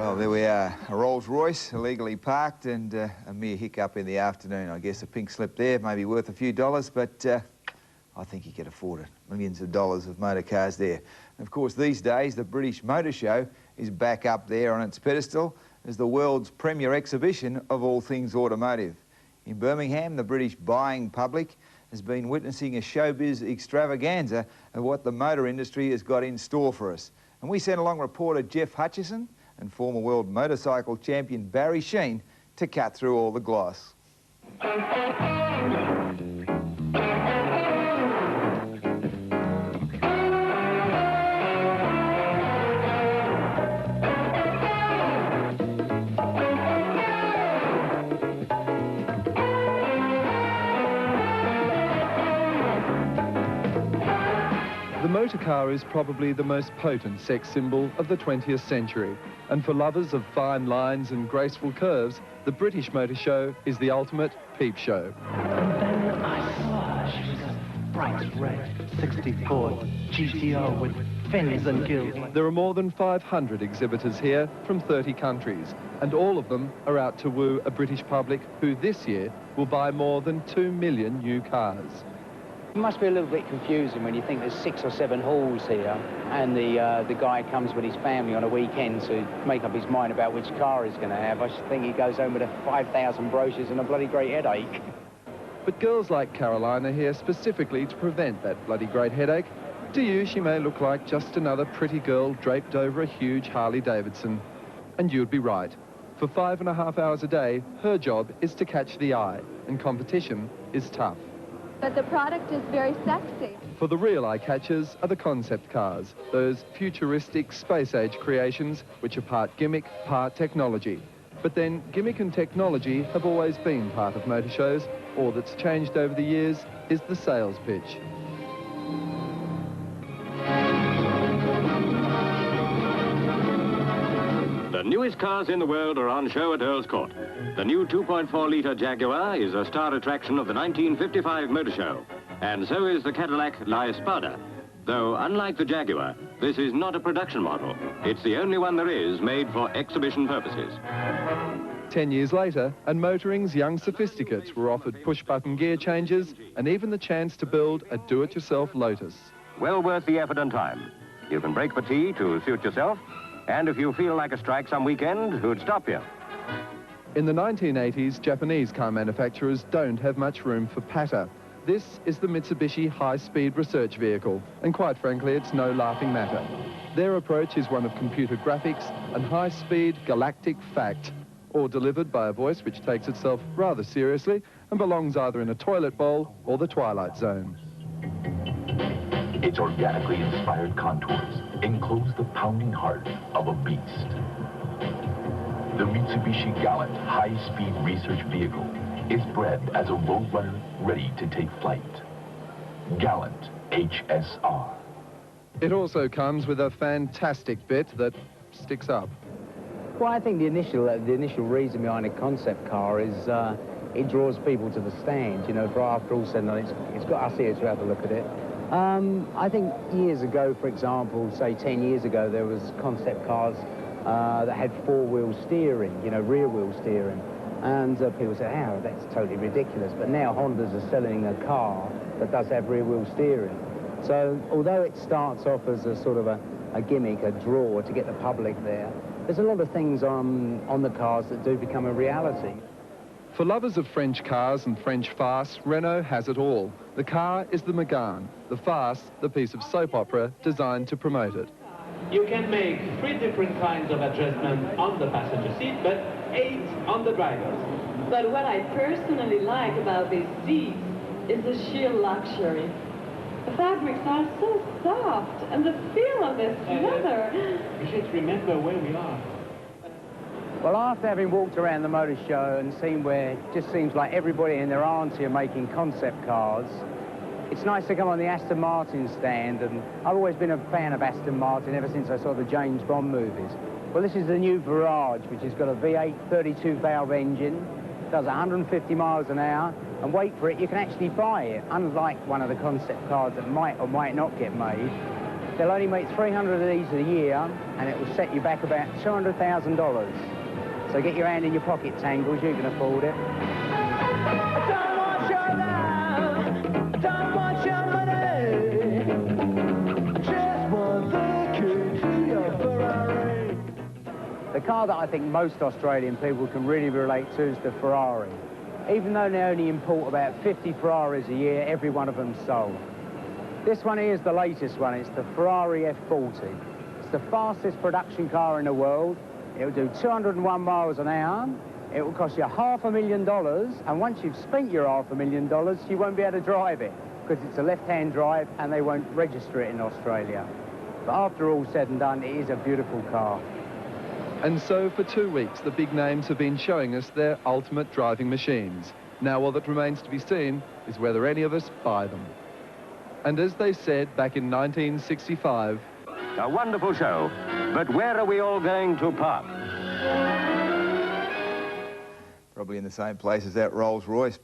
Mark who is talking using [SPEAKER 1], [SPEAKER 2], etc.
[SPEAKER 1] Well, there we are, a Rolls-Royce illegally parked and a mere hiccup in the afternoon. I guess a pink slip there may be worth a few dollars, but I think you could afford it. Millions of dollars of motor cars there. And of course, these days, the British Motor Show is back up there on its pedestal as the world's premier exhibition of all things automotive. In Birmingham, the British buying public has been witnessing a showbiz extravaganza of what the motor industry has got in store for us. And we sent along reporter Jeff Hutchison and former world motorcycle champion Barry Sheene to cut through all the gloss.
[SPEAKER 2] The motor car is probably the most potent sex symbol of the 20th century. And for lovers of fine lines and graceful curves, the British Motor Show is the ultimate peep show.
[SPEAKER 3] And then I saw her. She was a bright red 64 GTO with fins and gills.
[SPEAKER 2] There are more than 500 exhibitors here from 30 countries, and all of them are out to woo a British public who this year will buy more than 2 million new cars.
[SPEAKER 4] It must be a little bit confusing when you think there's 6 or 7 halls here and the guy comes with his family on a weekend to make up his mind about which car he's going to have. I should think he goes home with 5,000 brochures and a bloody great headache.
[SPEAKER 2] But girls like Caroline are here specifically to prevent that bloody great headache. To you, she may look like just another pretty girl draped over a huge Harley Davidson. And you'd be right. For 5.5 hours a day, her job is to catch the eye, and competition is tough.
[SPEAKER 5] But the product is very sexy.
[SPEAKER 2] For the real eye-catchers are the concept cars, those futuristic space-age creations which are part gimmick, part technology. But then, gimmick and technology have always been part of motor shows. All that's changed over the years is the sales pitch.
[SPEAKER 6] The newest cars in the world are on show at Earl's Court. The new 2.4-litre Jaguar is a star attraction of the 1955 Motor Show, and so is the Cadillac La Espada. Though, unlike the Jaguar, this is not a production model. It's the only one there is made for exhibition purposes.
[SPEAKER 2] 10 years later, and motoring's young sophisticates were offered push-button gear changes and even the chance to build a do-it-yourself Lotus.
[SPEAKER 6] Well worth the effort and time. You can break for tea to suit yourself, and if you feel like a strike some weekend, who'd stop you?
[SPEAKER 2] In the 1980s, Japanese car manufacturers don't have much room for patter. This is the Mitsubishi high-speed research vehicle, and quite frankly, it's no laughing matter. Their approach is one of computer graphics and high-speed galactic fact, all delivered by a voice which takes itself rather seriously and belongs either in a toilet bowl or the Twilight Zone.
[SPEAKER 7] Its organically inspired contours enclose the pounding heart of a beast. The Mitsubishi Gallant high-speed research vehicle is bred as a roadrunner ready to take flight. Gallant HSR.
[SPEAKER 2] It also comes with a fantastic bit that sticks up.
[SPEAKER 4] Well, I think the initial reason behind a concept car is it draws people to the stand. You know, for after all said and done, it's got us here to have a look at it. I think years ago, for example, say 10 years ago, there was concept cars that had 4-wheel steering, you know, rear-wheel steering. And people said, oh, that's totally ridiculous. But now Hondas are selling a car that does have rear-wheel steering. So although it starts off as a sort of a gimmick, a draw to get the public there, there's a lot of things on the cars that do become a reality.
[SPEAKER 2] For lovers of French cars and French farce, Renault has it all. The car is the Megane, the farce, the piece of soap opera designed to promote it.
[SPEAKER 8] You can make 3 different kinds of adjustments on the passenger seat, but 8 on the driver's.
[SPEAKER 5] But what I personally like about these seats is the sheer luxury. The fabrics are so soft, and the feel of this leather.
[SPEAKER 8] You should remember where we are.
[SPEAKER 4] Well, after having walked around the motor show and seen where it just seems like everybody and their auntie are making concept cars, it's nice to come on the Aston Martin stand, and I've always been a fan of Aston Martin ever since I saw the James Bond movies. Well, this is the new Virage, which has got a V8 32-valve engine, does 150 miles an hour, and wait for it, you can actually buy it, unlike one of the concept cars that might or might not get made. They'll only make 300 of these a year, and it will set you back about $200,000. So get your hand in your pocket, Tangles, you can afford it. I don't want your love, I don't want your money, just want the key to your Ferrari. The car that I think most Australian people can really relate to is the Ferrari. Even though they only import about 50 Ferraris a year, every one of them's sold. This one here is the latest one. It's the Ferrari F40. It's the fastest production car in the world. It'll do 201 miles an hour. It will cost you $500,000, and once you've spent your $500,000, you won't be able to drive it because it's a left-hand drive and they won't register it in Australia. But after all said and done, it is a beautiful car.
[SPEAKER 2] And so for 2 weeks, the big names have been showing us their ultimate driving machines. Now all that remains to be seen is whether any of us buy them. And as they said back in 1965...
[SPEAKER 6] A wonderful show, but where are we all going to park?
[SPEAKER 1] Probably in the same place as that Rolls-Royce.